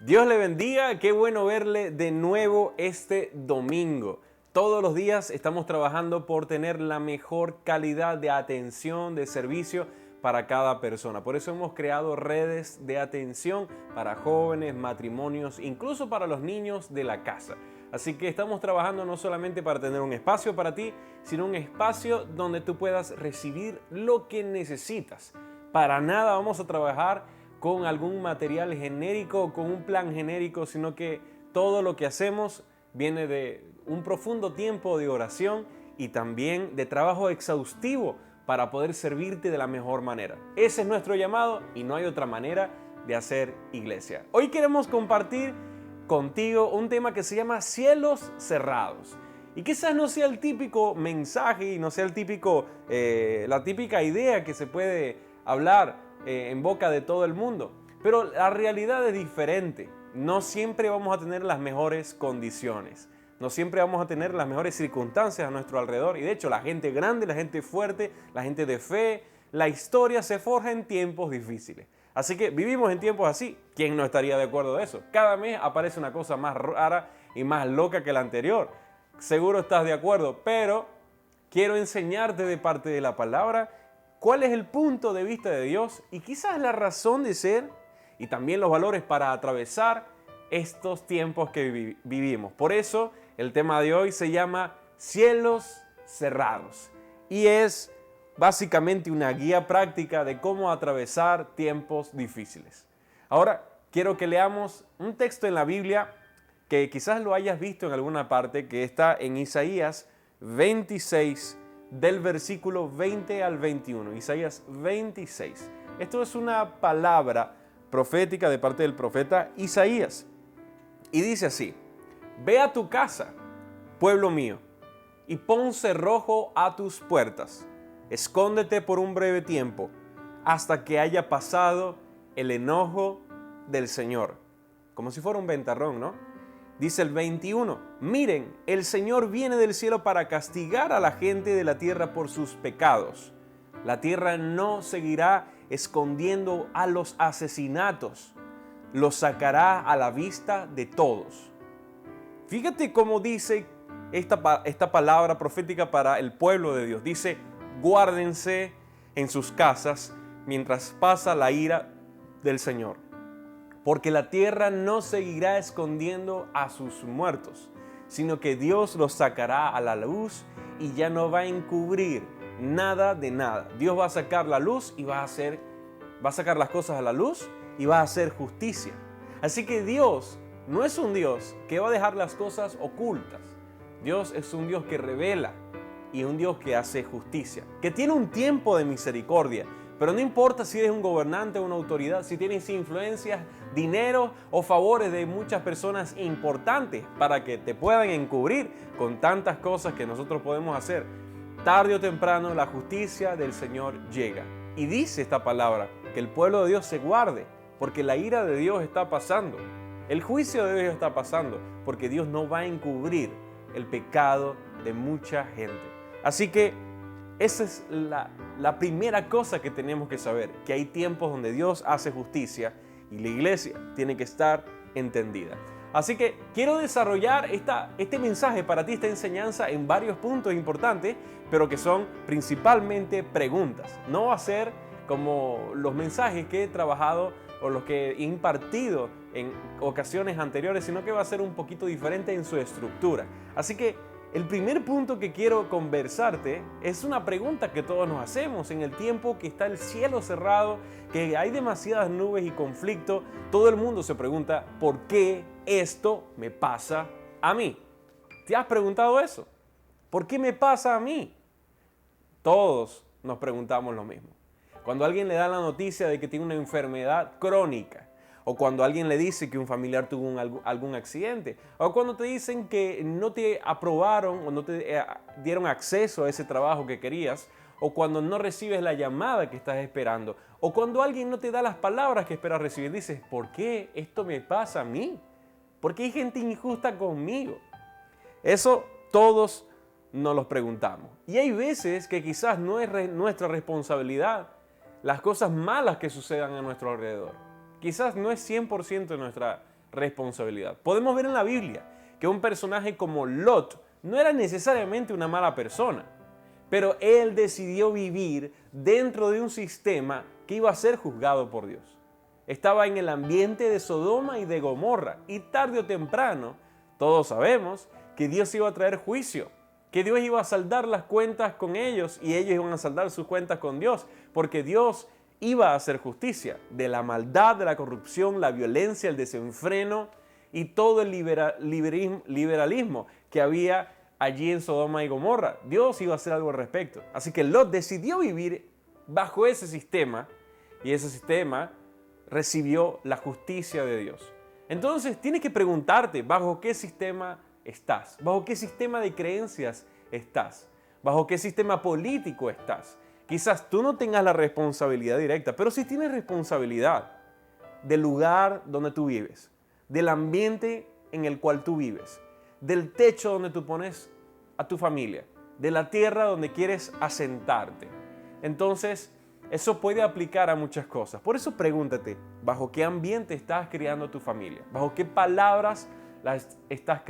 Dios le bendiga, qué bueno verle de nuevo este domingo. Todos los días estamos trabajando por tener la mejor calidad de atención, de servicio para cada persona. Por eso hemos creado redes de atención para jóvenes, matrimonios, incluso para los niños de la casa. Así que estamos trabajando no solamente para tener un espacio para ti, sino un espacio donde tú puedas recibir lo que necesitas. Para nada vamos a trabajar con algún material genérico o con un plan genérico, sino que todo lo que hacemos viene de un profundo tiempo de oración y también de trabajo exhaustivo para poder servirte de la mejor manera. Ese es nuestro llamado y no hay otra manera de hacer iglesia. Hoy queremos compartir contigo un tema que se llama cielos cerrados. Y quizás no sea el típico mensaje y no sea la típica idea que se puede hablar en boca de todo el mundo. Pero la realidad es diferente. No siempre vamos a tener las mejores condiciones. No siempre vamos a tener las mejores circunstancias a nuestro alrededor. Y de hecho, la gente grande, la gente fuerte, la gente de fe, la historia se forja en tiempos difíciles. Así que vivimos en tiempos así. ¿Quién no estaría de acuerdo de eso? Cada mes aparece una cosa más rara y más loca que la anterior. Seguro estás de acuerdo, pero quiero enseñarte de parte de la palabra cuál es el punto de vista de Dios y quizás la razón de ser y también los valores para atravesar estos tiempos que vivimos. Por eso el tema de hoy se llama Cielos Cerrados y es básicamente una guía práctica de cómo atravesar tiempos difíciles. Ahora quiero que leamos un texto en la Biblia que quizás lo hayas visto en alguna parte, que está en Isaías 26, del versículo 20 al 21. Isaías 26. Esto es una palabra profética de parte del profeta Isaías. Y dice así: Ve a tu casa, pueblo mío, y pon cerrojo a tus puertas. Escóndete por un breve tiempo, hasta que haya pasado el enojo del Señor. Como si fuera un ventarrón, ¿no? Dice el 21, miren, el Señor viene del cielo para castigar a la gente de la tierra por sus pecados. La tierra no seguirá escondiendo a los asesinatos, los sacará a la vista de todos. Fíjate cómo dice esta palabra profética para el pueblo de Dios. Dice, guárdense en sus casas mientras pasa la ira del Señor. Porque la tierra no seguirá escondiendo a sus muertos, sino que Dios los sacará a la luz y ya no va a encubrir nada de nada. Dios va a sacar la luz y va a sacar las cosas a la luz y va a hacer justicia. Así que Dios no es un Dios que va a dejar las cosas ocultas. Dios es un Dios que revela y un Dios que hace justicia, que tiene un tiempo de misericordia. Pero no importa si eres un gobernante o una autoridad, si tienes influencias, dinero o favores de muchas personas importantes para que te puedan encubrir con tantas cosas que nosotros podemos hacer. Tarde o temprano la justicia del Señor llega. Y dice esta palabra, que el pueblo de Dios se guarde, porque la ira de Dios está pasando. El juicio de Dios está pasando, porque Dios no va a encubrir el pecado de mucha gente. Así que esa es la primera cosa que tenemos que saber, que hay tiempos donde Dios hace justicia y la iglesia tiene que estar entendida. Así que quiero desarrollar este mensaje para ti, esta enseñanza en varios puntos importantes, pero que son principalmente preguntas. No va a ser como los mensajes que he trabajado o los que he impartido en ocasiones anteriores, sino que va a ser un poquito diferente en su estructura. Así que el primer punto que quiero conversarte es una pregunta que todos nos hacemos en el tiempo que está el cielo cerrado, que hay demasiadas nubes y conflicto. Todo el mundo se pregunta, ¿por qué esto me pasa a mí? ¿Te has preguntado eso? ¿Por qué me pasa a mí? Todos nos preguntamos lo mismo. Cuando alguien le da la noticia de que tiene una enfermedad crónica, o cuando alguien le dice que un familiar tuvo algún accidente, o cuando te dicen que no te aprobaron o no te dieron acceso a ese trabajo que querías, o cuando no recibes la llamada que estás esperando, o cuando alguien no te da las palabras que esperas recibir, dices, ¿por qué esto me pasa a mí? ¿Por qué hay gente injusta conmigo? Eso todos nos lo preguntamos. Y hay veces que quizás no es nuestra responsabilidad las cosas malas que sucedan a nuestro alrededor. Quizás no es 100% nuestra responsabilidad. Podemos ver en la Biblia que un personaje como Lot no era necesariamente una mala persona, pero él decidió vivir dentro de un sistema que iba a ser juzgado por Dios. Estaba en el ambiente de Sodoma y de Gomorra, y tarde o temprano, todos sabemos que Dios iba a traer juicio, que Dios iba a saldar las cuentas con ellos y ellos iban a saldar sus cuentas con Dios, porque Dios iba a hacer justicia de la maldad, de la corrupción, la violencia, el desenfreno y todo el liberalismo que había allí en Sodoma y Gomorra. Dios iba a hacer algo al respecto. Así que Lot decidió vivir bajo ese sistema y ese sistema recibió la justicia de Dios. Entonces tienes que preguntarte bajo qué sistema estás, bajo qué sistema de creencias estás, bajo qué sistema político estás. Quizás tú no tengas la responsabilidad directa, pero sí tienes responsabilidad del lugar donde tú vives, del ambiente en el cual tú vives, del techo donde tú pones a tu familia, de la tierra donde quieres asentarte. Entonces, eso puede aplicar a muchas cosas. Por eso pregúntate, ¿bajo qué ambiente estás criando tu familia? ¿Bajo qué palabras las estás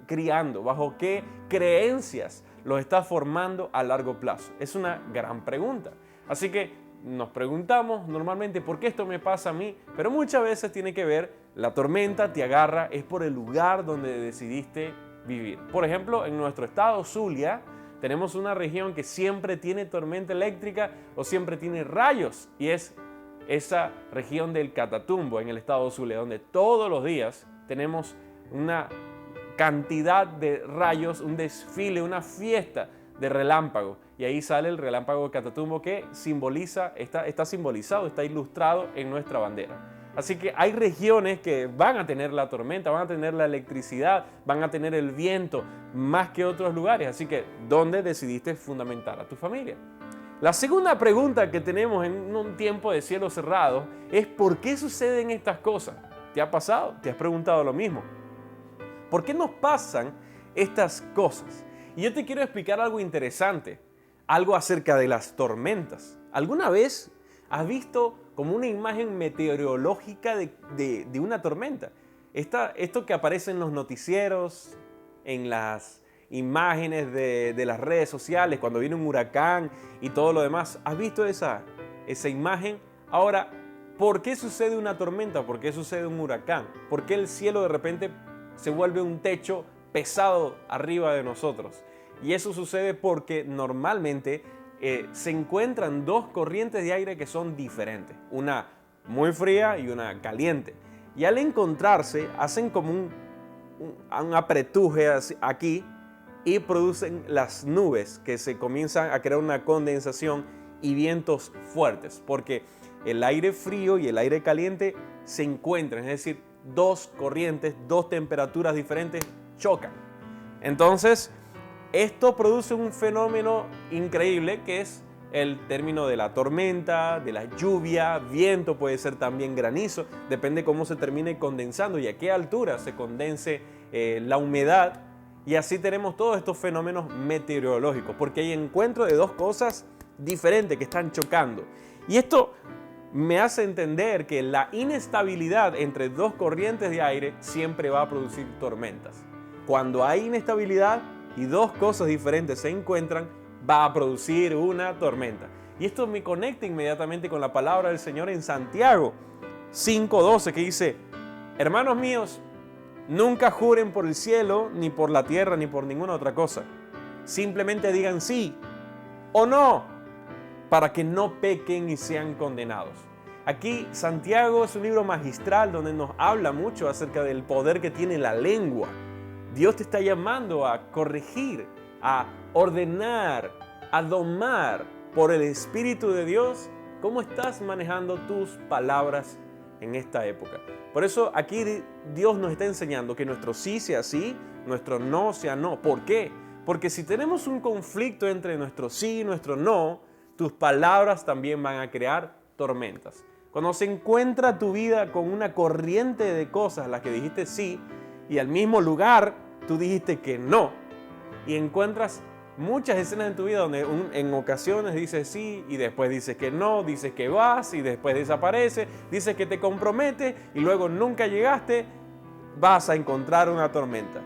criando? ¿Bajo qué creencias los estás formando a largo plazo? Es una gran pregunta. Así que nos preguntamos normalmente por qué esto me pasa a mí, pero muchas veces tiene que ver, la tormenta te agarra, es por el lugar donde decidiste vivir. Por ejemplo, en nuestro estado Zulia, tenemos una región que siempre tiene tormenta eléctrica o siempre tiene rayos, y es esa región del Catatumbo en el estado Zulia, donde todos los días tenemos una cantidad de rayos, un desfile, una fiesta de relámpago. Y ahí sale el relámpago de Catatumbo que simboliza, está simbolizado, está ilustrado en nuestra bandera. Así que hay regiones que van a tener la tormenta, van a tener la electricidad, van a tener el viento más que otros lugares. Así que, ¿dónde decidiste fundamentar a tu familia? La segunda pregunta que tenemos en un tiempo de cielo cerrado es ¿por qué suceden estas cosas? ¿Te ha pasado? ¿Te has preguntado lo mismo? ¿Por qué nos pasan estas cosas? Y yo te quiero explicar algo interesante, algo acerca de las tormentas. ¿Alguna vez has visto como una imagen meteorológica de una tormenta? Esto que aparece en los noticieros, en las imágenes de las redes sociales, cuando viene un huracán y todo lo demás. ¿Has visto esa imagen? Ahora, ¿por qué sucede una tormenta? ¿Por qué sucede un huracán? ¿Por qué el cielo de repente se vuelve un techo pesado arriba de nosotros? Y eso sucede porque normalmente se encuentran dos corrientes de aire que son diferentes, una muy fría y una caliente. Y al encontrarse hacen como un apretuje aquí y producen las nubes que se comienzan a crear una condensación y vientos fuertes, porque el aire frío y el aire caliente se encuentran, es decir, dos corrientes, dos temperaturas diferentes chocan. Entonces, esto produce un fenómeno increíble que es el término de la tormenta, de la lluvia, viento, puede ser también granizo, depende cómo se termine condensando y a qué altura se condense la humedad. Y así tenemos todos estos fenómenos meteorológicos, porque hay encuentro de dos cosas diferentes que están chocando. Y esto me hace entender que la inestabilidad entre dos corrientes de aire siempre va a producir tormentas. Cuando hay inestabilidad y dos cosas diferentes se encuentran, va a producir una tormenta. Y esto me conecta inmediatamente con la palabra del Señor en Santiago 5:12, que dice: hermanos míos, nunca juren por el cielo, ni por la tierra, ni por ninguna otra cosa. Simplemente digan sí o no, para que no pequen y sean condenados. Aquí Santiago es un libro magistral donde nos habla mucho acerca del poder que tiene la lengua. Dios te está llamando a corregir, a ordenar, a domar por el Espíritu de Dios cómo estás manejando tus palabras en esta época. Por eso aquí Dios nos está enseñando que nuestro sí sea sí, nuestro no sea no. ¿Por qué? Porque si tenemos un conflicto entre nuestro sí y nuestro no, tus palabras también van a crear tormentas. Cuando se encuentra tu vida con una corriente de cosas a las que dijiste sí y al mismo lugar tú dijiste que no, y encuentras muchas escenas en tu vida donde en ocasiones dices sí y después dices que no, dices que vas y después desaparece, dices que te comprometes y luego nunca llegaste, vas a encontrar una tormenta.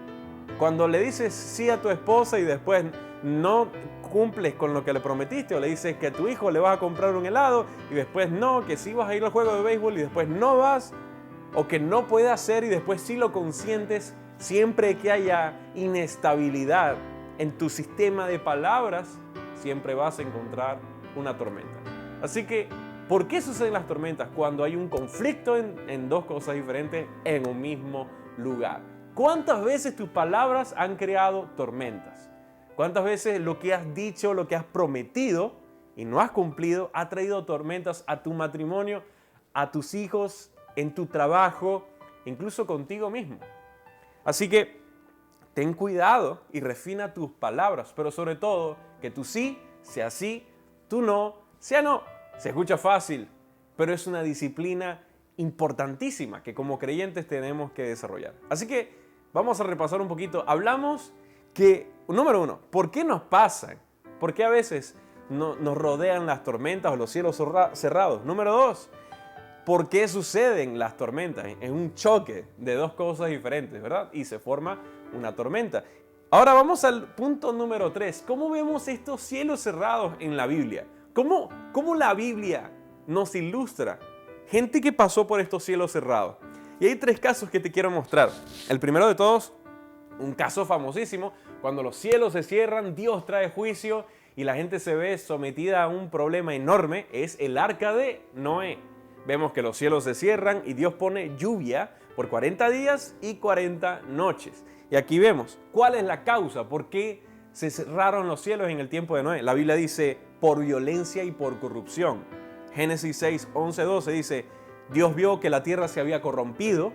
Cuando le dices sí a tu esposa y después no cumples con lo que le prometiste, o le dices que a tu hijo le vas a comprar un helado y después no, que sí vas a ir al juego de béisbol y después no vas, o que no puede hacer y después sí lo consientes, siempre que haya inestabilidad en tu sistema de palabras, siempre vas a encontrar una tormenta. Así que, ¿por qué suceden las tormentas? Cuando hay un conflicto en dos cosas diferentes en un mismo lugar. ¿Cuántas veces tus palabras han creado tormentas? ¿Cuántas veces lo que has dicho, lo que has prometido y no has cumplido ha traído tormentas a tu matrimonio, a tus hijos, en tu trabajo, incluso contigo mismo? Así que ten cuidado y refina tus palabras, pero sobre todo que tu sí sea sí, tu no sea no. Se escucha fácil, pero es una disciplina importantísima que como creyentes tenemos que desarrollar. Así que vamos a repasar un poquito. Hablamos que, número uno, ¿por qué nos pasan? ¿Por qué a veces nos rodean las tormentas o los cielos cerrados? Número dos, ¿por qué suceden las tormentas? Es un choque de dos cosas diferentes, ¿verdad? Y se forma una tormenta. Ahora vamos al punto número 3. ¿Cómo vemos estos cielos cerrados en la Biblia? ¿Cómo la Biblia nos ilustra gente que pasó por estos cielos cerrados? Y hay 3 casos que te quiero mostrar. El primero de todos, un caso famosísimo, cuando los cielos se cierran, Dios trae juicio y la gente se ve sometida a un problema enorme, es el arca de Noé. Vemos que los cielos se cierran y Dios pone lluvia por 40 días y 40 noches. Y aquí vemos cuál es la causa, por qué se cerraron los cielos en el tiempo de Noé. La Biblia dice por violencia y por corrupción. Génesis 6, 11, 12 dice, Dios vio que la tierra se había corrompido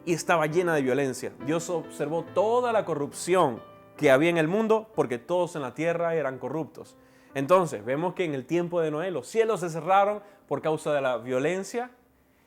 y estaba llena de violencia. Dios observó toda la corrupción que había en el mundo porque todos en la tierra eran corruptos. Entonces vemos que en el tiempo de Noé los cielos se cerraron por causa de la violencia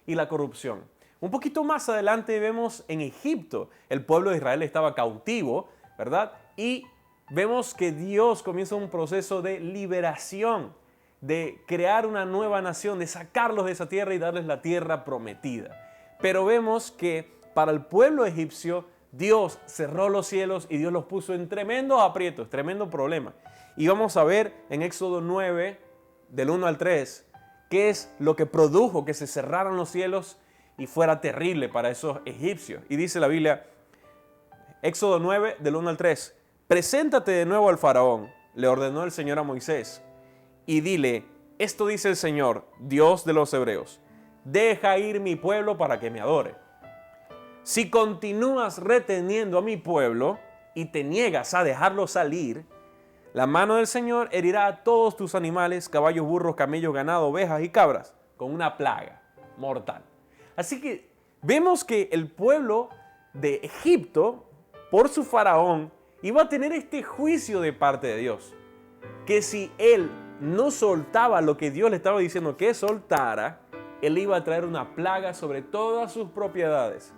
y la corrupción. Un poquito más adelante vemos en Egipto, el pueblo de Israel estaba cautivo, ¿verdad? Y vemos que Dios comienza un proceso de liberación, de crear una nueva nación, de sacarlos de esa tierra y darles la tierra prometida. Pero vemos que para el pueblo egipcio, Dios cerró los cielos y Dios los puso en tremendos aprietos, tremendo problema. Y vamos a ver en Éxodo 9, del 1 al 3, qué es lo que produjo que se cerraran los cielos y fuera terrible para esos egipcios. Y dice la Biblia, Éxodo 9, del 1 al 3, preséntate de nuevo al faraón, le ordenó el Señor a Moisés, y dile, esto dice el Señor, Dios de los hebreos, deja ir mi pueblo para que me adore. Si continúas reteniendo a mi pueblo y te niegas a dejarlo salir, la mano del Señor herirá a todos tus animales, caballos, burros, camellos, ganado, ovejas y cabras, con una plaga mortal. Así que vemos que el pueblo de Egipto, por su faraón, iba a tener este juicio de parte de Dios. Que si él no soltaba lo que Dios le estaba diciendo que soltara, él iba a traer una plaga sobre todas sus propiedades.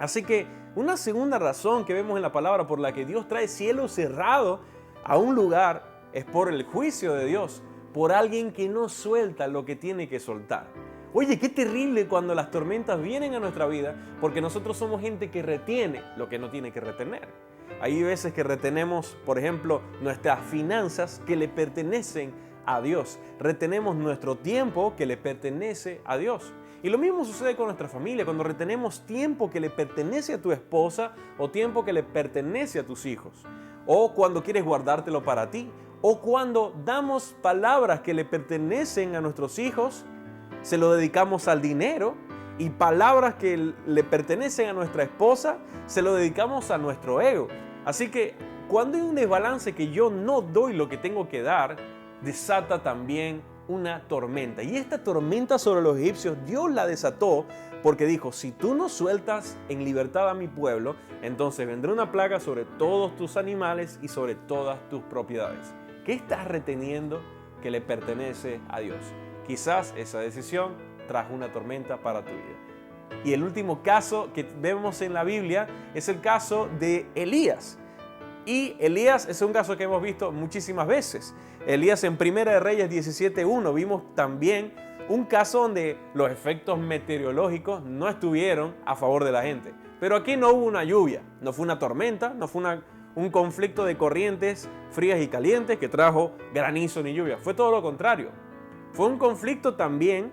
Así que una segunda razón que vemos en la palabra por la que Dios trae cielo cerrado a un lugar es por el juicio de Dios, por alguien que no suelta lo que tiene que soltar. Oye, qué terrible cuando las tormentas vienen a nuestra vida porque nosotros somos gente que retiene lo que no tiene que retener. Hay veces que retenemos, por ejemplo, nuestras finanzas que le pertenecen a Dios. Retenemos nuestro tiempo que le pertenece a Dios. Y lo mismo sucede con nuestra familia, cuando retenemos tiempo que le pertenece a tu esposa o tiempo que le pertenece a tus hijos. O cuando quieres guardártelo para ti. O cuando damos palabras que le pertenecen a nuestros hijos, se lo dedicamos al dinero, y palabras que le pertenecen a nuestra esposa, se lo dedicamos a nuestro ego. Así que cuando hay un desbalance que yo no doy lo que tengo que dar, desata también una tormenta. Y esta tormenta sobre los egipcios, Dios la desató porque dijo, si tú no sueltas en libertad a mi pueblo, entonces vendrá una plaga sobre todos tus animales y sobre todas tus propiedades. ¿Qué estás reteniendo que le pertenece a Dios? Quizás esa decisión trajo una tormenta para tu vida. Y el último caso que vemos en la Biblia es el caso de Elías. Y Elías es un caso que hemos visto muchísimas veces. Elías en Primera de Reyes 17:1 vimos también un caso donde los efectos meteorológicos no estuvieron a favor de la gente. Pero aquí no hubo una lluvia, no fue una tormenta, no fue un conflicto de corrientes frías y calientes que trajo granizo ni lluvia. Fue todo lo contrario. Fue un conflicto también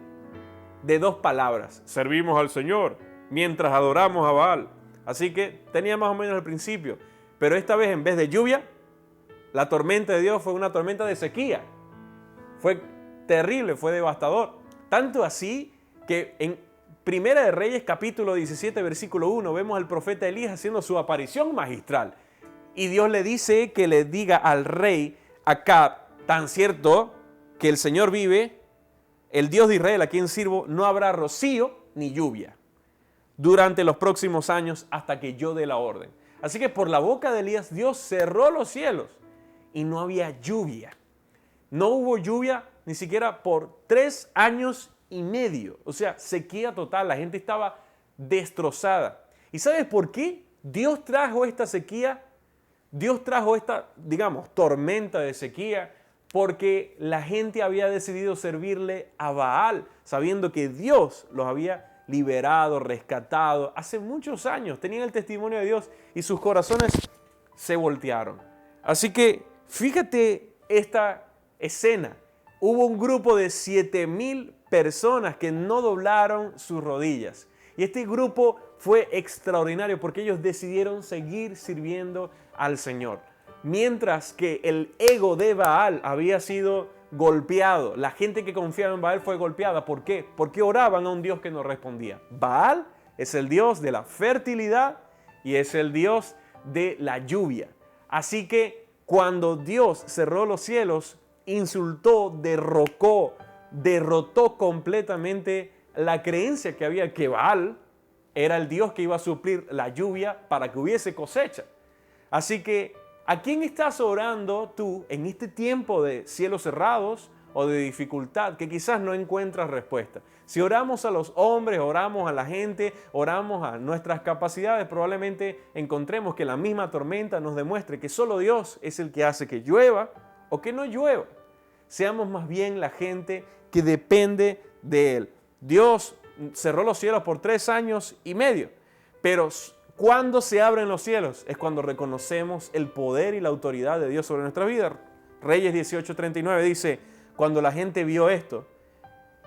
de dos palabras. Servimos al Señor mientras adoramos a Baal. Así que tenía más o menos el principio. Pero esta vez en vez de lluvia, la tormenta de Dios fue una tormenta de sequía. Fue terrible, fue devastador. Tanto así que en Primera de Reyes capítulo 17 versículo 1 vemos al profeta Elías haciendo su aparición magistral. Y Dios le dice que le diga al rey Acab, tan cierto que el Señor vive, el Dios de Israel a quien sirvo, no habrá rocío ni lluvia durante los próximos años hasta que yo dé la orden. Así que por la boca de Elías Dios cerró los cielos y no había lluvia. No hubo lluvia ni siquiera por 3 años y medio. O sea, sequía total. La gente estaba destrozada. ¿Y sabes por qué Dios trajo esta sequía? Dios trajo esta, digamos, tormenta de sequía porque la gente había decidido servirle a Baal, sabiendo que Dios los había liberado, rescatado hace muchos años. Tenían el testimonio de Dios y sus corazones se voltearon. Así que fíjate esta escena. Hubo un grupo de 7,000 personas que no doblaron sus rodillas. Y este grupo fue extraordinario porque ellos decidieron seguir sirviendo al Señor. Mientras que el ego de Baal había sido golpeado. La gente que confiaba en Baal fue golpeada. ¿Por qué? Porque oraban a un Dios que no respondía. Baal es el Dios de la fertilidad y es el Dios de la lluvia. Así que cuando Dios cerró los cielos, insultó, derrotó completamente la creencia que había que Baal era el Dios que iba a suplir la lluvia para que hubiese cosecha. Así que, ¿a quién estás orando tú en este tiempo de cielos cerrados o de dificultad que quizás no encuentras respuesta? Si oramos a los hombres, oramos a la gente, oramos a nuestras capacidades, probablemente encontremos que la misma tormenta nos demuestre que solo Dios es el que hace que llueva o que no llueva. Seamos más bien la gente que depende de Él. Dios cerró los cielos por 3 años y medio, pero cuando se abren los cielos es cuando reconocemos el poder y la autoridad de Dios sobre nuestra vida. Reyes 18:39 dice, cuando la gente vio esto,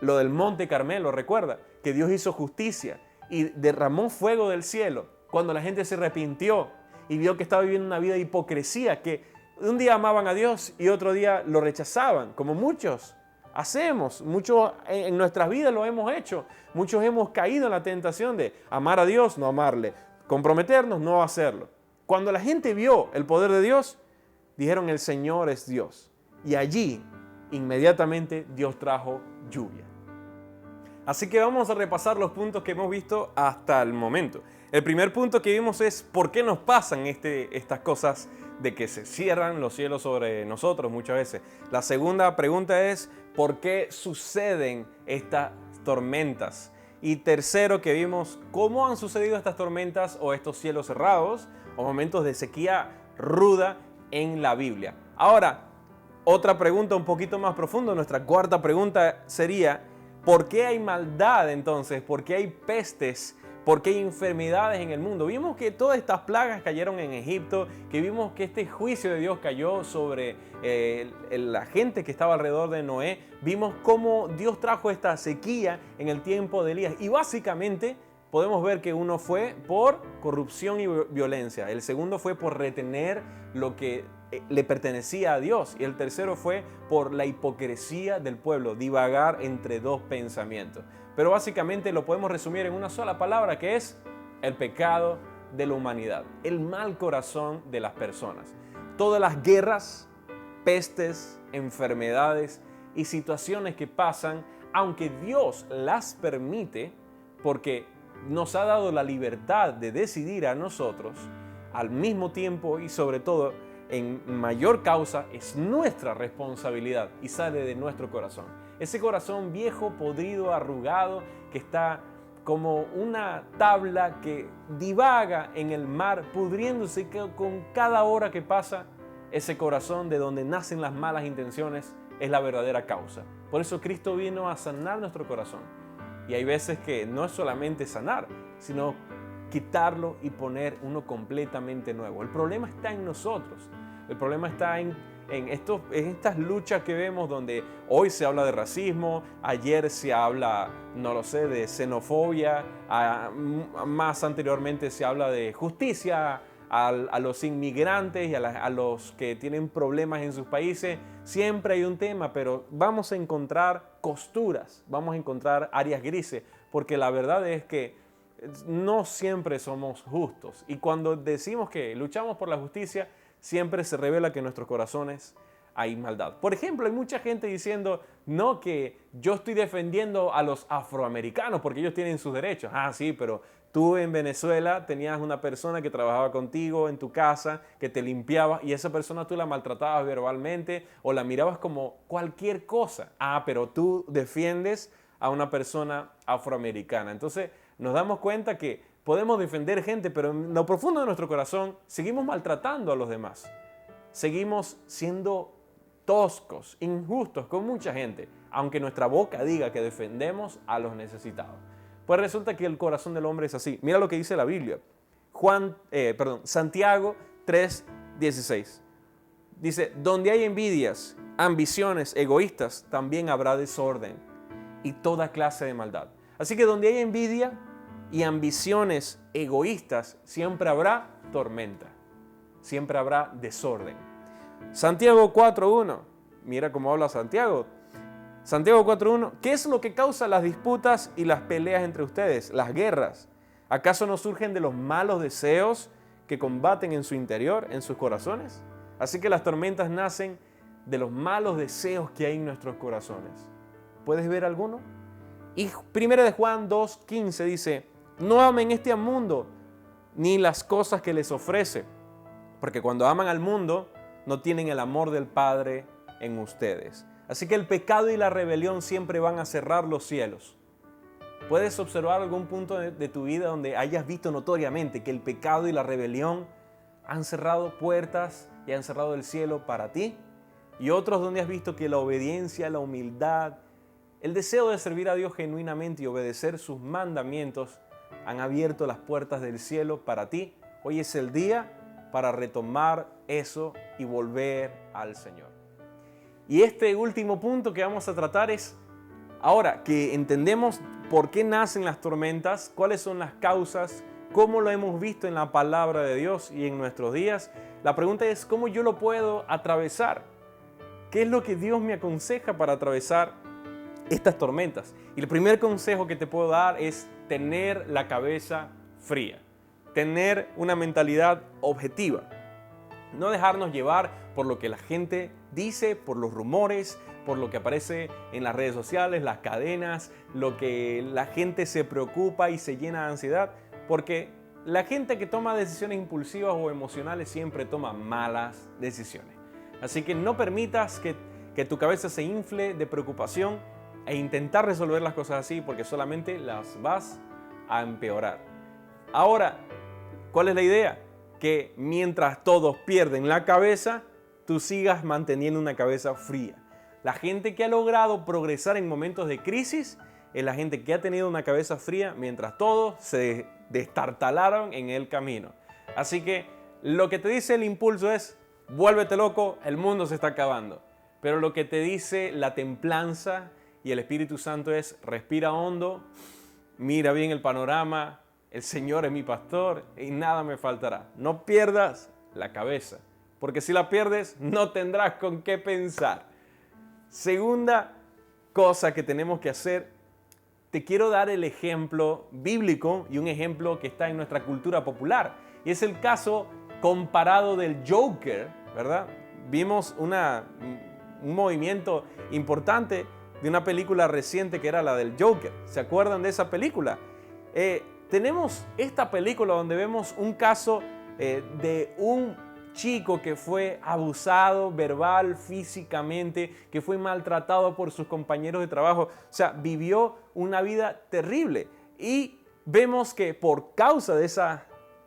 lo del monte Carmelo, recuerda que Dios hizo justicia y derramó fuego del cielo. Cuando la gente se arrepintió y vio que estaba viviendo una vida de hipocresía, que un día amaban a Dios y otro día lo rechazaban, como muchos hacemos, muchos en nuestras vidas lo hemos hecho. Muchos hemos caído en la tentación de amar a Dios, no amarle, comprometernos, no hacerlo. Cuando la gente vio el poder de Dios, dijeron el Señor es Dios. Y allí, inmediatamente, Dios trajo lluvia. Así que vamos a repasar los puntos que hemos visto hasta el momento. El primer punto que vimos es por qué nos pasan estas cosas de que se cierran los cielos sobre nosotros muchas veces. La segunda pregunta es por qué suceden estas tormentas. Y tercero que vimos cómo han sucedido estas tormentas o estos cielos cerrados o momentos de sequía ruda en la Biblia. Ahora, otra pregunta un poquito más profunda, nuestra cuarta pregunta sería ¿por qué hay maldad entonces? ¿Por qué hay pestes? ¿Por qué hay enfermedades en el mundo? Vimos que todas estas plagas cayeron en Egipto, que vimos que este juicio de Dios cayó sobre la gente que estaba alrededor de Noé. Vimos cómo Dios trajo esta sequía en el tiempo de Elías. Y básicamente podemos ver que uno fue por corrupción y violencia. El segundo fue por retener lo que le pertenecía a Dios. Y el tercero fue por la hipocresía del pueblo, divagar entre dos pensamientos. Pero básicamente lo podemos resumir en una sola palabra que es el pecado de la humanidad, el mal corazón de las personas. Todas las guerras, pestes, enfermedades y situaciones que pasan, aunque Dios las permite, porque nos ha dado la libertad de decidir a nosotros, al mismo tiempo y sobre todo en mayor causa es nuestra responsabilidad y sale de nuestro corazón. Ese corazón viejo, podrido, arrugado, que está como una tabla que divaga en el mar, pudriéndose con cada hora que pasa. Ese corazón de donde nacen las malas intenciones es la verdadera causa. Por eso Cristo vino a sanar nuestro corazón. Y hay veces que no es solamente sanar, sino quitarlo y poner uno completamente nuevo. El problema está en nosotros. El problema está en estas luchas que vemos donde hoy se habla de racismo, ayer se habla, no lo sé, de xenofobia, más anteriormente se habla de justicia a los inmigrantes y a los que tienen problemas en sus países. Siempre hay un tema, pero vamos a encontrar costuras, vamos a encontrar áreas grises, porque la verdad es que no siempre somos justos. Y cuando decimos que luchamos por la justicia, siempre se revela que en nuestros corazones hay maldad. Por ejemplo, hay mucha gente diciendo, no, que yo estoy defendiendo a los afroamericanos porque ellos tienen sus derechos. Ah, sí, pero tú en Venezuela tenías una persona que trabajaba contigo en tu casa, que te limpiaba, y esa persona tú la maltratabas verbalmente o la mirabas como cualquier cosa. Ah, pero tú defiendes a una persona afroamericana. Entonces nos damos cuenta que podemos defender gente, pero en lo profundo de nuestro corazón seguimos maltratando a los demás. Seguimos siendo toscos, injustos con mucha gente, aunque nuestra boca diga que defendemos a los necesitados. Pues resulta que el corazón del hombre es así. Mira lo que dice la Biblia. Santiago 3:16. Dice, donde hay envidias, ambiciones, egoístas, también habrá desorden y toda clase de maldad. Así que donde hay envidia y ambiciones egoístas, siempre habrá tormenta, siempre habrá desorden. Santiago 4:1, mira cómo habla Santiago. Santiago 4:1, ¿qué es lo que causa las disputas y las peleas entre ustedes, las guerras? ¿Acaso no surgen de los malos deseos que combaten en su interior, en sus corazones? Así que las tormentas nacen de los malos deseos que hay en nuestros corazones. ¿Puedes ver alguno? Y 1 de Juan 2:15 dice, no amen este mundo ni las cosas que les ofrece, porque cuando aman al mundo no tienen el amor del Padre en ustedes. Así que el pecado y la rebelión siempre van a cerrar los cielos. ¿Puedes observar algún punto de tu vida donde hayas visto notoriamente que el pecado y la rebelión han cerrado puertas y han cerrado el cielo para ti? Y otros donde has visto que la obediencia, la humildad, el deseo de servir a Dios genuinamente y obedecer sus mandamientos han abierto las puertas del cielo para ti. Hoy es el día para retomar eso y volver al Señor. Y este último punto que vamos a tratar es, ahora que entendemos por qué nacen las tormentas, cuáles son las causas, cómo lo hemos visto en la palabra de Dios y en nuestros días, la pregunta es, ¿cómo yo lo puedo atravesar? ¿Qué es lo que Dios me aconseja para atravesar estas tormentas? Y el primer consejo que te puedo dar es tener la cabeza fría, tener una mentalidad objetiva, no dejarnos llevar por lo que la gente dice, por los rumores, por lo que aparece en las redes sociales, las cadenas, lo que la gente se preocupa y se llena de ansiedad, porque la gente que toma decisiones impulsivas o emocionales siempre toma malas decisiones. Así que no permitas que tu cabeza se infle de preocupación e intentar resolver las cosas así, porque solamente las vas a empeorar. Ahora, ¿cuál es la idea? Que mientras todos pierden la cabeza, tú sigas manteniendo una cabeza fría. La gente que ha logrado progresar en momentos de crisis es la gente que ha tenido una cabeza fría mientras todos se destartalaron en el camino. Así que lo que te dice el impulso es, vuélvete loco, el mundo se está acabando. Pero lo que te dice la templanza y el Espíritu Santo es, respira hondo, mira bien el panorama, el Señor es mi pastor y nada me faltará. No pierdas la cabeza, porque si la pierdes no tendrás con qué pensar. Segunda cosa que tenemos que hacer, te quiero dar el ejemplo bíblico y un ejemplo que está en nuestra cultura popular. Y es el caso comparado del Joker, ¿verdad? Vimos un movimiento importante de una película reciente que era la del Joker. ¿Se acuerdan de esa película? Tenemos esta película donde vemos un caso de un chico que fue abusado verbal, físicamente, que fue maltratado por sus compañeros de trabajo. O sea, vivió una vida terrible. Y vemos que por causa de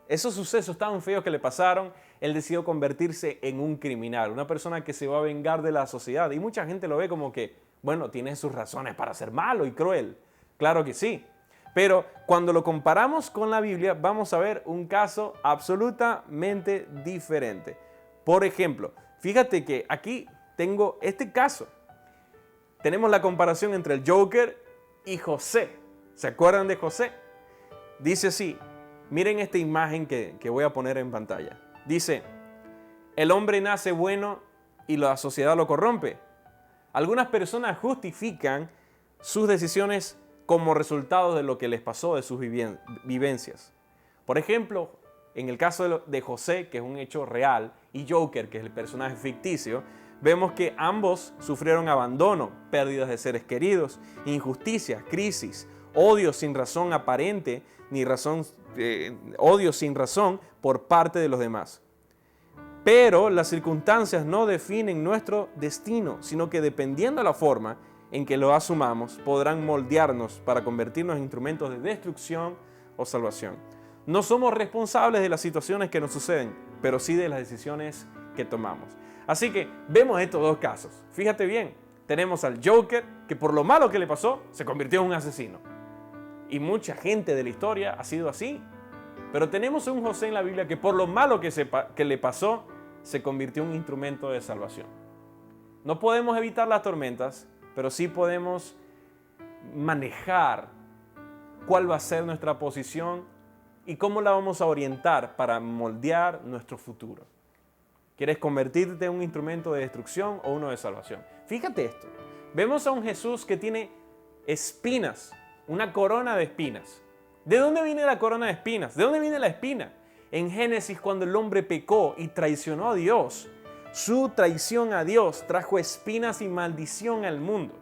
esos sucesos tan feos que le pasaron, él decidió convertirse en un criminal, una persona que se va a vengar de la sociedad. Y mucha gente lo ve como que, bueno, tiene sus razones para ser malo y cruel. Claro que sí. Pero cuando lo comparamos con la Biblia, vamos a ver un caso absolutamente diferente. Por ejemplo, fíjate que aquí tengo este caso. Tenemos la comparación entre el Joker y José. ¿Se acuerdan de José? Dice así, miren esta imagen que voy a poner en pantalla. Dice, el hombre nace bueno y la sociedad lo corrompe. Algunas personas justifican sus decisiones como resultado de lo que les pasó de sus vivencias. Por ejemplo, en el caso de José, que es un hecho real, y Joker, que es el personaje ficticio, vemos que ambos sufrieron abandono, pérdidas de seres queridos, injusticias, crisis, odio sin razón aparente, odio sin razón por parte de los demás. Pero las circunstancias no definen nuestro destino, sino que dependiendo de la forma en que lo asumamos, podrán moldearnos para convertirnos en instrumentos de destrucción o salvación. No somos responsables de las situaciones que nos suceden, pero sí de las decisiones que tomamos. Así que vemos estos dos casos. Fíjate bien, tenemos al Joker, que por lo malo que le pasó, se convirtió en un asesino. Y mucha gente de la historia ha sido así. Pero tenemos a un José en la Biblia que por lo malo que le pasó, se convirtió en un instrumento de salvación. No podemos evitar las tormentas, pero sí podemos manejar cuál va a ser nuestra posición y cómo la vamos a orientar para moldear nuestro futuro. ¿Quieres convertirte en un instrumento de destrucción o uno de salvación? Fíjate esto. Vemos a un Jesús que tiene espinas, una corona de espinas. ¿De dónde viene la corona de espinas? ¿De dónde viene la espina? En Génesis, cuando el hombre pecó y traicionó a Dios, su traición a Dios trajo espinas y maldición al mundo.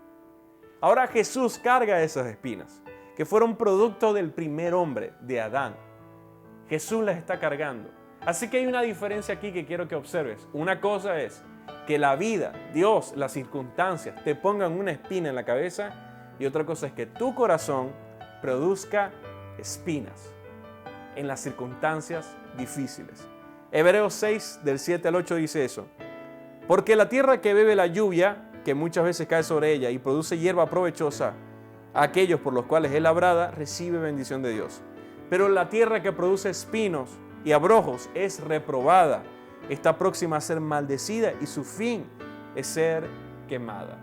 Ahora Jesús carga esas espinas, que fueron producto del primer hombre, de Adán. Jesús las está cargando. Así que hay una diferencia aquí que quiero que observes. Una cosa es que la vida, Dios, las circunstancias te pongan una espina en la cabeza, y otra cosa es que tu corazón produzca espinas en las circunstancias difíciles. Hebreos 6, del 7 al 8 dice eso. Porque la tierra que bebe la lluvia, que muchas veces cae sobre ella y produce hierba provechosa a aquellos por los cuales es labrada, recibe bendición de Dios. Pero la tierra que produce espinos y abrojos es reprobada, está próxima a ser maldecida y su fin es ser quemada.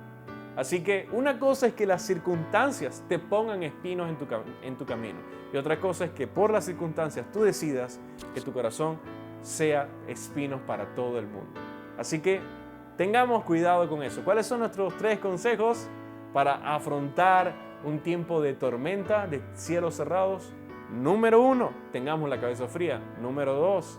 Así que una cosa es que las circunstancias te pongan espinos en tu camino, y otra cosa es que por las circunstancias tú decidas que tu corazón sea espinos para todo el mundo. Así que tengamos cuidado con eso. ¿Cuáles son nuestros 3 consejos para afrontar un tiempo de tormenta, de cielos cerrados? Número 1, tengamos la cabeza fría. Número 2,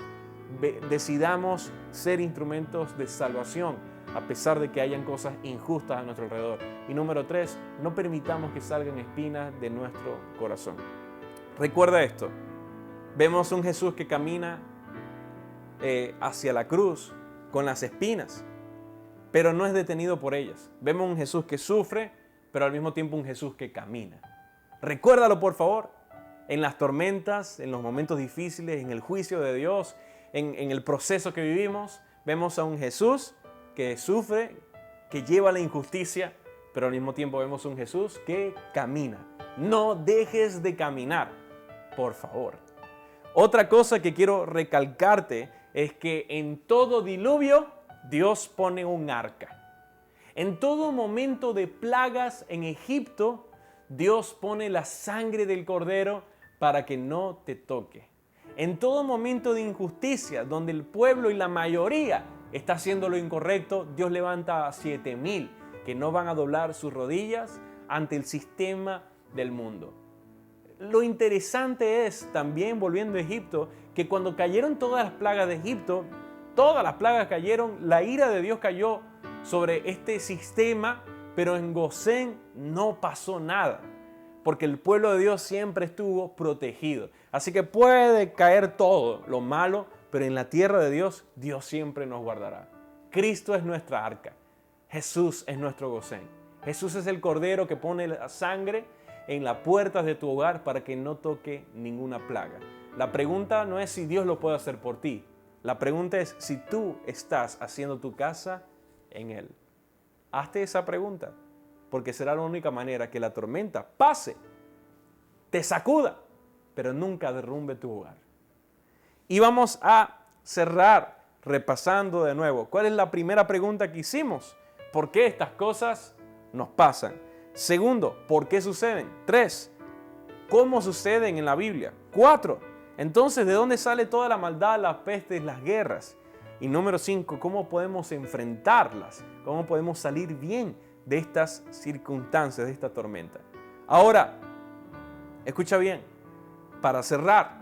decidamos ser instrumentos de salvación a pesar de que hayan cosas injustas a nuestro alrededor. Y número 3, no permitamos que salgan espinas de nuestro corazón. Recuerda esto, vemos un Jesús que camina hacia la cruz con las espinas, pero no es detenido por ellas. Vemos un Jesús que sufre, pero al mismo tiempo un Jesús que camina. Recuérdalo, por favor, en las tormentas, en los momentos difíciles, en el juicio de Dios, en el proceso que vivimos, vemos a un Jesús que sufre, que lleva la injusticia, pero al mismo tiempo vemos un Jesús que camina. No dejes de caminar, por favor. Otra cosa que quiero recalcarte es que en todo diluvio Dios pone un arca. En todo momento de plagas en Egipto, Dios pone la sangre del cordero para que no te toque. En todo momento de injusticia, donde el pueblo y la mayoría está haciendo lo incorrecto, Dios levanta a 7,000 que no van a doblar sus rodillas ante el sistema del mundo. Lo interesante es también, volviendo a Egipto, que cuando cayeron todas las plagas de Egipto, todas las plagas cayeron, la ira de Dios cayó sobre este sistema, pero en Gosén no pasó nada, porque el pueblo de Dios siempre estuvo protegido. Así que puede caer todo lo malo, pero en la tierra de Dios, Dios siempre nos guardará. Cristo es nuestra arca. Jesús es nuestro Gosén. Jesús es el cordero que pone la sangre en las puertas de tu hogar para que no toque ninguna plaga. La pregunta no es si Dios lo puede hacer por ti. La pregunta es si tú estás haciendo tu casa en Él. Hazte esa pregunta, porque será la única manera que la tormenta pase, te sacuda, pero nunca derrumbe tu hogar. Y vamos a cerrar repasando de nuevo. ¿Cuál es la primera pregunta que hicimos? ¿Por qué estas cosas nos pasan? Segundo, ¿por qué suceden? 3, ¿cómo suceden en la Biblia? 4, entonces, ¿de dónde sale toda la maldad, las pestes, las guerras? Y número 5, ¿cómo podemos enfrentarlas? ¿Cómo podemos salir bien de estas circunstancias, de esta tormenta? Ahora, escucha bien, para cerrar,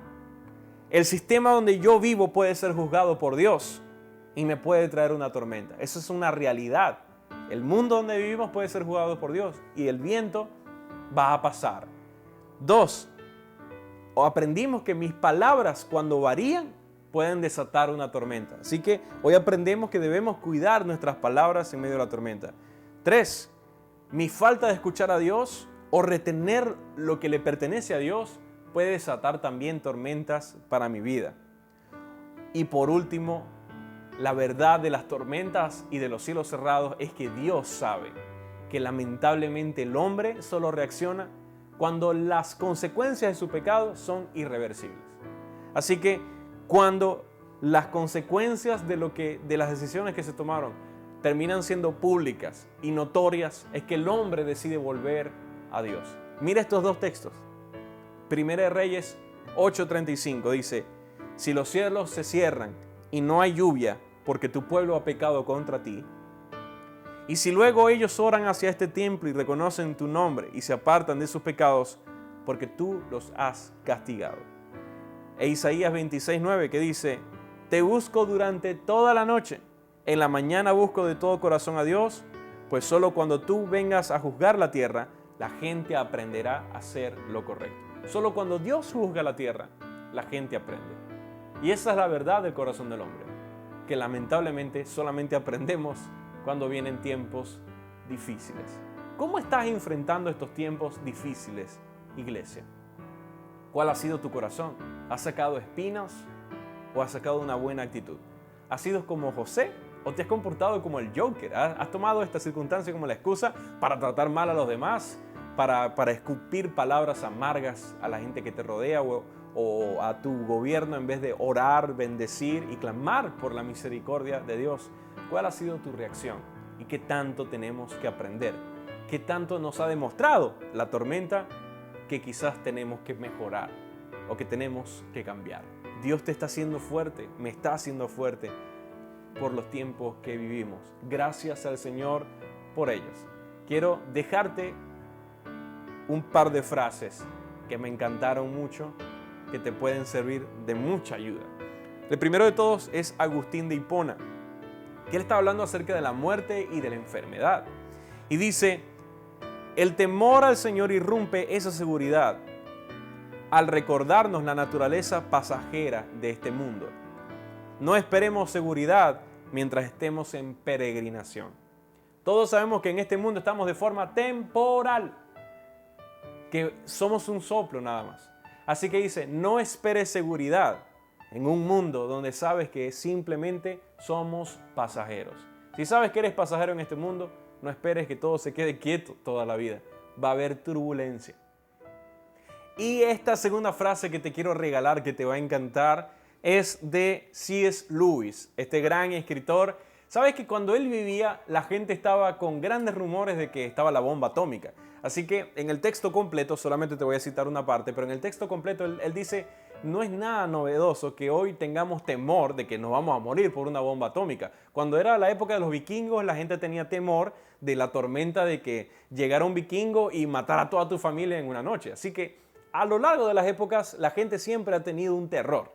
el sistema donde yo vivo puede ser juzgado por Dios y me puede traer una tormenta. Eso es una realidad. El mundo donde vivimos puede ser juzgado por Dios y el viento va a pasar. 2, aprendimos que mis palabras cuando varían pueden desatar una tormenta. Así que hoy aprendemos que debemos cuidar nuestras palabras en medio de la tormenta. 3, mi falta de escuchar a Dios o retener lo que le pertenece a Dios puede desatar también tormentas para mi vida. Y por último, la verdad de las tormentas y de los cielos cerrados es que Dios sabe que lamentablemente el hombre solo reacciona cuando las consecuencias de su pecado son irreversibles. Así que cuando las consecuencias de las decisiones que se tomaron terminan siendo públicas y notorias, es que el hombre decide volver a Dios. Mira estos dos textos. Primera de Reyes 8:35 dice: si los cielos se cierran y no hay lluvia porque tu pueblo ha pecado contra ti, y si luego ellos oran hacia este templo y reconocen tu nombre y se apartan de sus pecados porque tú los has castigado. E Isaías 26:9 que dice: te busco durante toda la noche, en la mañana busco de todo corazón a Dios, pues solo cuando tú vengas a juzgar la tierra, la gente aprenderá a hacer lo correcto. Solo cuando Dios juzga la tierra, la gente aprende. Y esa es la verdad del corazón del hombre, que lamentablemente solamente aprendemos cuando vienen tiempos difíciles. ¿Cómo estás enfrentando estos tiempos difíciles, iglesia? ¿Cuál ha sido tu corazón? ¿Has sacado espinas o has sacado una buena actitud? ¿Has sido como José o te has comportado como el Joker? ¿Has tomado esta circunstancia como la excusa para tratar mal a los demás? Para escupir palabras amargas a la gente que te rodea o a tu gobierno en vez de orar, bendecir y clamar por la misericordia de Dios. ¿Cuál ha sido tu reacción? ¿Y qué tanto tenemos que aprender? ¿Qué tanto nos ha demostrado la tormenta que quizás tenemos que mejorar o que tenemos que cambiar? Dios te está haciendo fuerte, me está haciendo fuerte por los tiempos que vivimos. Gracias al Señor por ellos. Quiero dejarte un par de frases que me encantaron mucho, que te pueden servir de mucha ayuda. El primero de todos es Agustín de Hipona, que él está hablando acerca de la muerte y de la enfermedad. Y dice: el temor al Señor irrumpe esa seguridad al recordarnos la naturaleza pasajera de este mundo. No esperemos seguridad mientras estemos en peregrinación. Todos sabemos que en este mundo estamos de forma temporal, que somos un soplo nada más. Así que dice, no esperes seguridad en un mundo donde sabes que simplemente somos pasajeros. Si sabes que eres pasajero en este mundo, no esperes que todo se quede quieto toda la vida. Va a haber turbulencia. Y esta segunda frase que te quiero regalar, que te va a encantar, es de C.S. Lewis, este gran escritor. Sabes que cuando él vivía, la gente estaba con grandes rumores de que estaba la bomba atómica. Así que en el texto completo, solamente te voy a citar una parte, pero en el texto completo él dice: no es nada novedoso que hoy tengamos temor de que nos vamos a morir por una bomba atómica. Cuando era la época de los vikingos, la gente tenía temor de la tormenta de que llegara un vikingo y matara a toda tu familia en una noche. Así que a lo largo de las épocas, la gente siempre ha tenido un terror,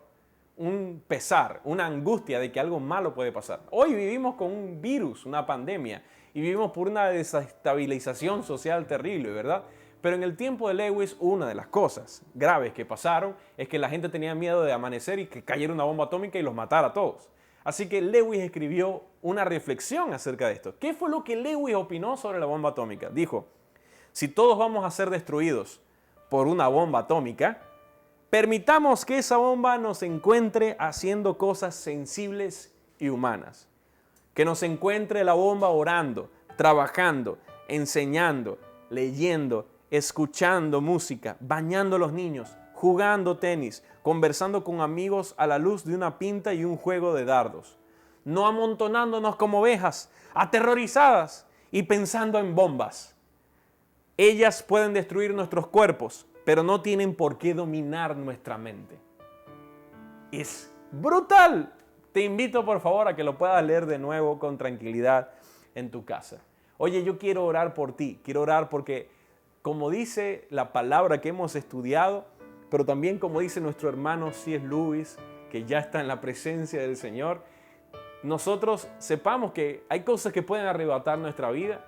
un pesar, una angustia de que algo malo puede pasar. Hoy vivimos con un virus, una pandemia, y vivimos por una desestabilización social terrible, ¿verdad? Pero en el tiempo de Lewis, una de las cosas graves que pasaron es que la gente tenía miedo de amanecer y que cayera una bomba atómica y los matara a todos. Así que Lewis escribió una reflexión acerca de esto. ¿Qué fue lo que Lewis opinó sobre la bomba atómica? Dijo: Si todos vamos a ser destruidos por una bomba atómica, permitamos que esa bomba nos encuentre haciendo cosas sensibles y humanas. Que nos encuentre la bomba orando, trabajando, enseñando, leyendo, escuchando música, bañando a los niños, jugando tenis, conversando con amigos a la luz de una pinta y un juego de dardos. No amontonándonos como ovejas, aterrorizadas y pensando en bombas. Ellas pueden destruir nuestros cuerpos, pero no tienen por qué dominar nuestra mente. Es brutal. Te invito por favor a que lo puedas leer de nuevo con tranquilidad en tu casa. Oye, yo quiero orar por ti, quiero orar porque como dice la palabra que hemos estudiado, pero también como dice nuestro hermano C.S. Lewis, que ya está en la presencia del Señor, nosotros sepamos que hay cosas que pueden arrebatar nuestra vida.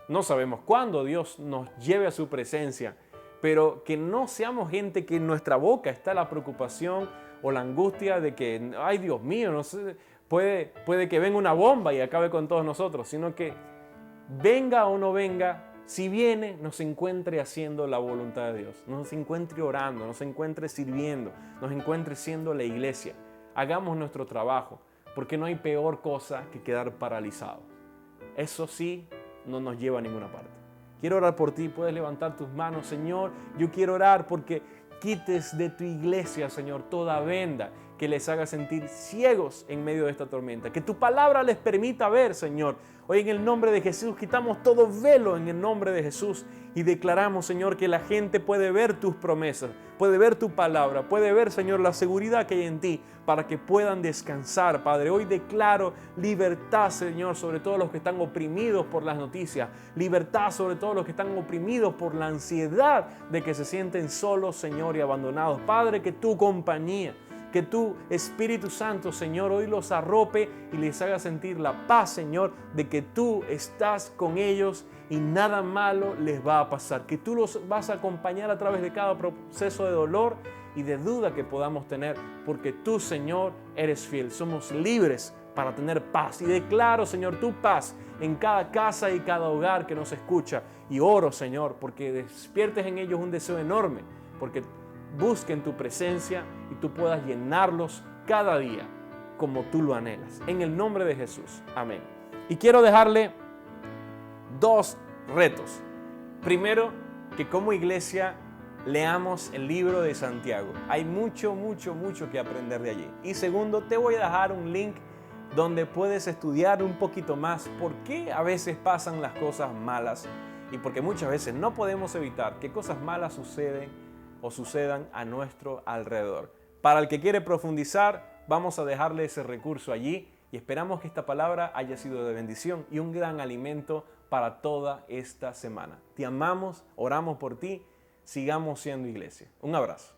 No sabemos cuándo Dios nos lleve a su presencia, pero que no seamos gente que en nuestra boca está la preocupación o la angustia de que, ay Dios mío, no sé, puede que venga una bomba y acabe con todos nosotros, sino que venga o no venga, si viene, nos encuentre haciendo la voluntad de Dios, nos encuentre orando, nos encuentre sirviendo, nos encuentre siendo la iglesia. Hagamos nuestro trabajo, porque no hay peor cosa que quedar paralizados. Eso sí, no nos lleva a ninguna parte. Quiero orar por ti, puedes levantar tus manos, Señor. Yo quiero orar porque quites de tu iglesia, Señor, toda venda que les haga sentir ciegos en medio de esta tormenta. Que tu palabra les permita ver, Señor. Hoy en el nombre de Jesús quitamos todo velo en el nombre de Jesús y declaramos, Señor, que la gente puede ver tus promesas, puede ver tu palabra, puede ver, Señor, la seguridad que hay en ti para que puedan descansar, Padre. Hoy declaro libertad, Señor, sobre todos los que están oprimidos por las noticias, libertad sobre todos los que están oprimidos por la ansiedad de que se sienten solos, Señor, y abandonados. Padre, que tu compañía, que tu Espíritu Santo, Señor, hoy los arrope y les haga sentir la paz, Señor, de que tú estás con ellos y nada malo les va a pasar. Que tú los vas a acompañar a través de cada proceso de dolor y de duda que podamos tener, porque tú, Señor, eres fiel. Somos libres para tener paz. Y declaro, Señor, tu paz en cada casa y cada hogar que nos escucha. Y oro, Señor, porque despiertes en ellos un deseo enorme, porque busquen tu presencia y tú puedas llenarlos cada día como tú lo anhelas. En el nombre de Jesús. Amén. Y quiero dejarle dos retos. Primero, que como iglesia leamos el libro de Santiago. Hay mucho que aprender de allí. Y segundo, te voy a dejar un link donde puedes estudiar un poquito más por qué a veces pasan las cosas malas y porque muchas veces no podemos evitar que cosas malas sucedan a nuestro alrededor. Para el que quiere profundizar, vamos a dejarle ese recurso allí y esperamos que esta palabra haya sido de bendición y un gran alimento para toda esta semana. Te amamos, oramos por ti, sigamos siendo iglesia. Un abrazo.